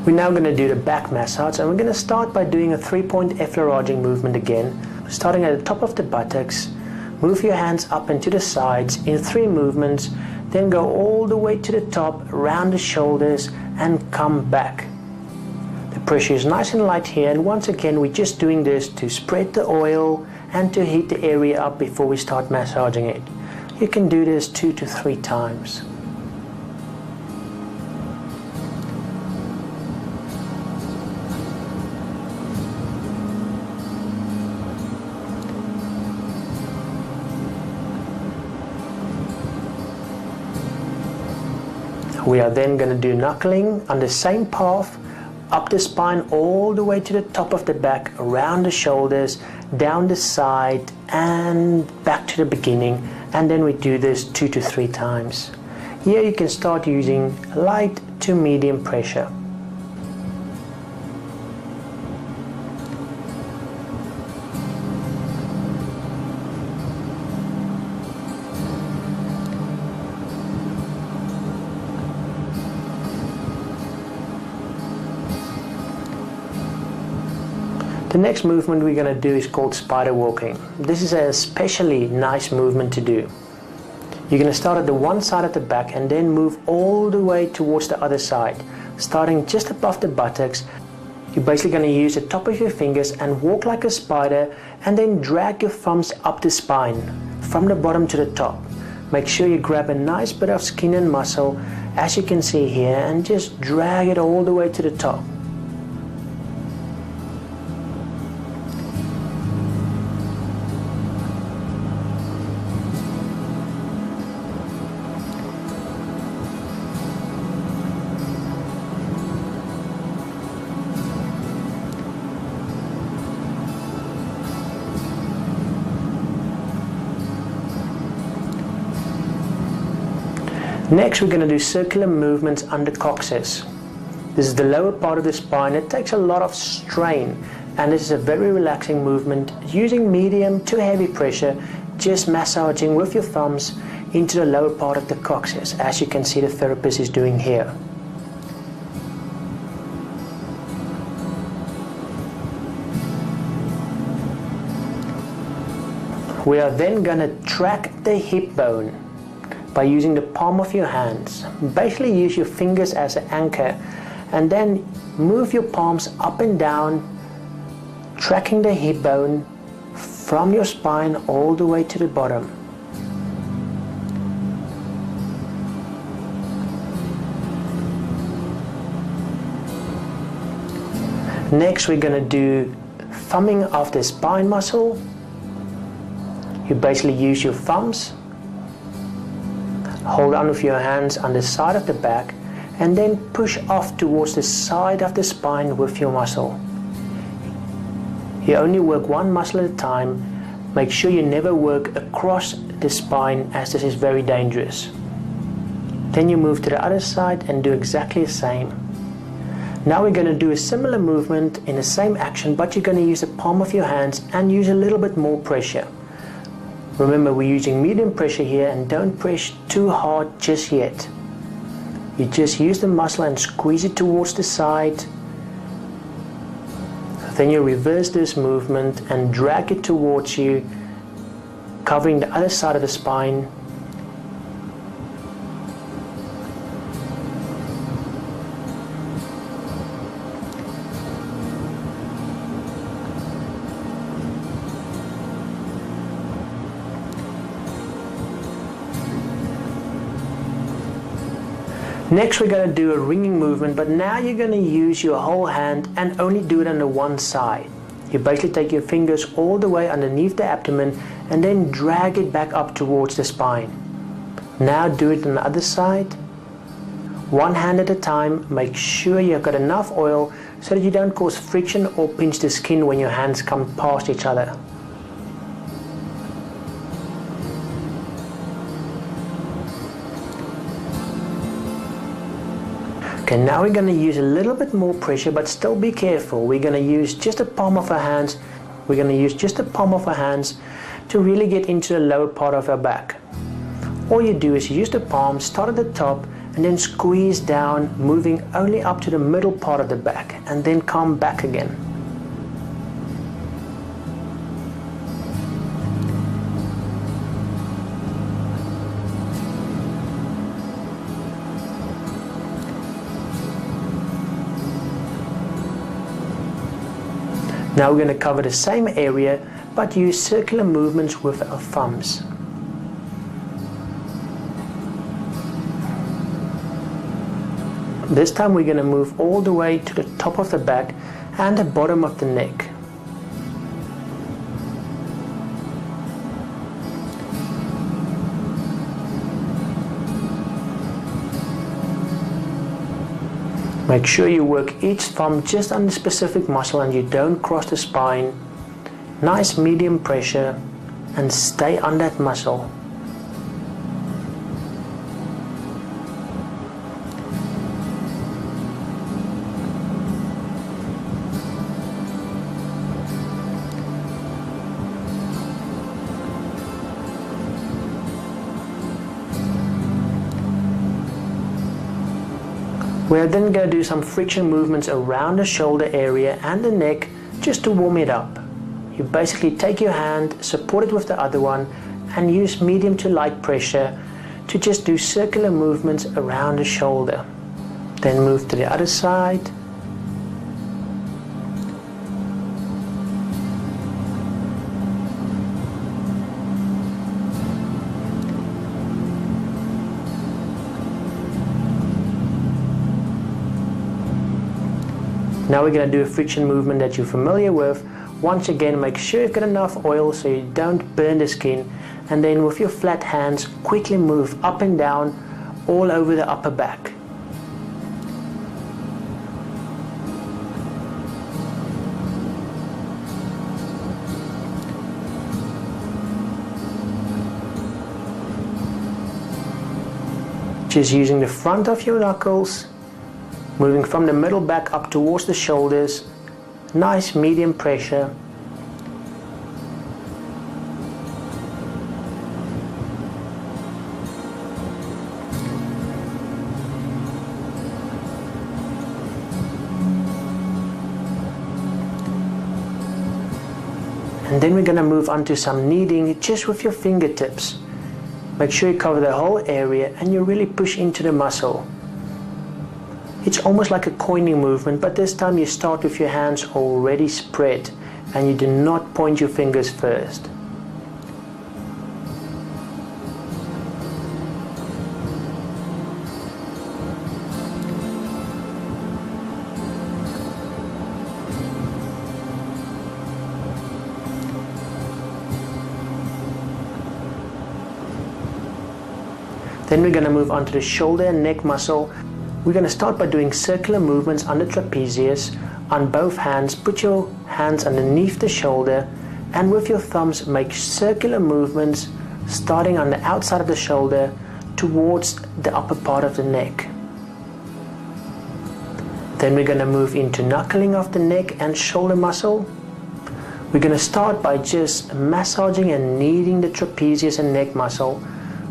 We're now going to do the back massage, and we're going to start by doing a 3-point effleuraging movement again, starting at the top of the buttocks. Move your hands up and to the sides in 3 movements, then go all the way to the top, around the shoulders, and come back. The pressure is nice and light here, and once again we're just doing this to spread the oil and to heat the area up before we start massaging it. You can do this 2 to 3 times. We are then going to do knuckling on the same path, up the spine all the way to the top of the back, around the shoulders, down the side and back to the beginning, and then we do this 2 to 3 times. Here you can start using light to medium pressure. The next movement we're going to do is called spider walking. This is a especially nice movement to do. You're going to start at the one side of the back and then move all the way towards the other side. Starting just above the buttocks, you're basically going to use the top of your fingers and walk like a spider, and then drag your thumbs up the spine from the bottom to the top. Make sure you grab a nice bit of skin and muscle, as you can see here, and just drag it all the way to the top. Next we're going to do circular movements under coccyx. This is the lower part of the spine. It takes a lot of strain, and this is a very relaxing movement using medium to heavy pressure, just massaging with your thumbs into the lower part of the coccyx, as you can see the therapist is doing here. We are then going to track the hip bone by using the palm of your hands. Basically use your fingers as an anchor, and then move your palms up and down, tracking the hip bone from your spine all the way to the bottom. Next we're going to do thumbing of the spine muscle. You basically use your thumbs, hold on with your hands on the side of the back, and then push off towards the side of the spine with your muscle. You only work one muscle at a time. Make sure you never work across the spine, as this is very dangerous. Then you move to the other side and do exactly the same. Now we're going to do a similar movement in the same action, but you're going to use the palm of your hands and use a little bit more pressure. Remember, we're using medium pressure here, and don't press too hard just yet. You just use the muscle and squeeze it towards the side. Then you reverse this movement and drag it towards you, covering the other side of the spine. Next we're going to do a ringing movement, but now you're going to use your whole hand and only do it on the one side. You basically take your fingers all the way underneath the abdomen and then drag it back up towards the spine. Now do it on the other side. One hand at a time. Make sure you've got enough oil so that you don't cause friction or pinch the skin when your hands come past each other. Okay, now we're going to use a little bit more pressure, but still be careful. We're going to use just the palm of our hands. We're going to use just the palm of our hands to really get into the lower part of our back. All you do is use the palm, start at the top, and then squeeze down, moving only up to the middle part of the back, and then come back again. Now we're going to cover the same area, but use circular movements with our thumbs. This time we're going to move all the way to the top of the back and the bottom of the neck. Make sure you work each thumb just on the specific muscle and you don't cross the spine. Nice medium pressure and stay on that muscle. We're then going to do some friction movements around the shoulder area and the neck just to warm it up. You basically take your hand, support it with the other one, and use medium to light pressure to just do circular movements around the shoulder. Then move to the other side. Now we're going to do a friction movement that you're familiar with. Once again, make sure you've got enough oil so you don't burn the skin, and then with your flat hands quickly move up and down all over the upper back. Just using the front of your knuckles, moving from the middle back up towards the shoulders, nice medium pressure. And then we're going to move on to some kneading just with your fingertips. Make sure you cover the whole area and you really push into the muscle. It's almost like a coining movement, but this time you start with your hands already spread and you do not point your fingers first. Then we're going to move on to the shoulder and neck muscle. We're going to start by doing circular movements on the trapezius. On both hands, put your hands underneath the shoulder and with your thumbs make circular movements starting on the outside of the shoulder towards the upper part of the neck. Then we're going to move into knuckling of the neck and shoulder muscle. We're going to start by just massaging and kneading the trapezius and neck muscle.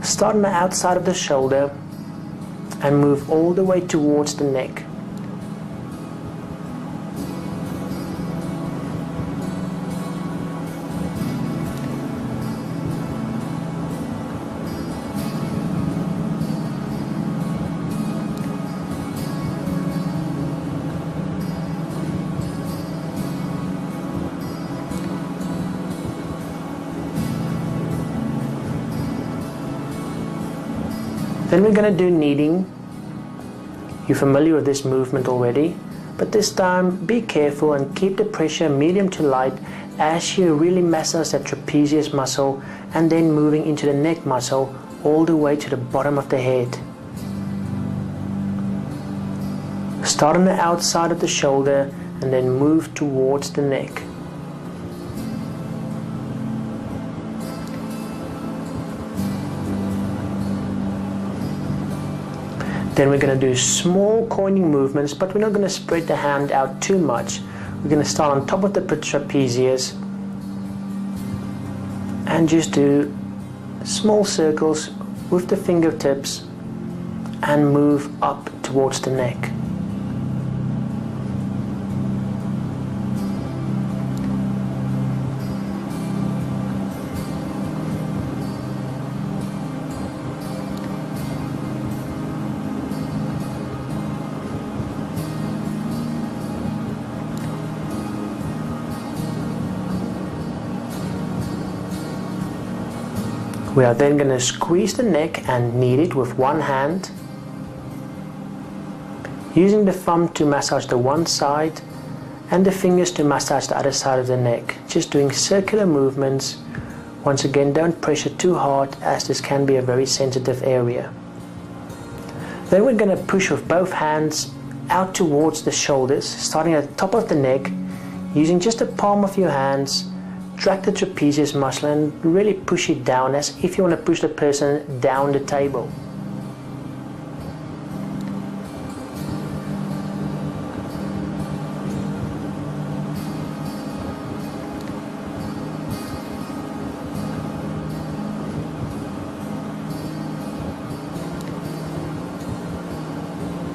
Start on the outside of the shoulder and move all the way towards the neck. Then we're going to do kneading. You're familiar with this movement already, but this time be careful and keep the pressure medium to light as you really massage that trapezius muscle and then moving into the neck muscle all the way to the bottom of the head. Start on the outside of the shoulder and then move towards the neck. Then we're going to do small coining movements, but we're not going to spread the hand out too much. We're going to start on top of the trapezius and just do small circles with the fingertips and move up towards the neck. We are then going to squeeze the neck and knead it with one hand, using the thumb to massage the one side and the fingers to massage the other side of the neck, just doing circular movements. Once again, don't pressure too hard, as this can be a very sensitive area. Then we're going to push with both hands out towards the shoulders, starting at the top of the neck, using just the palm of your hands. Drag the trapezius muscle and really push it down, as if you want to push the person down the table.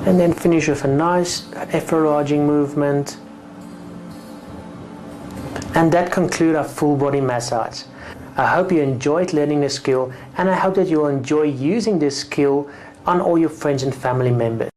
And then finish with a nice effleuraging movement. And that concludes our full body massage. I hope you enjoyed learning the skill, and I hope that you will enjoy using this skill on all your friends and family members.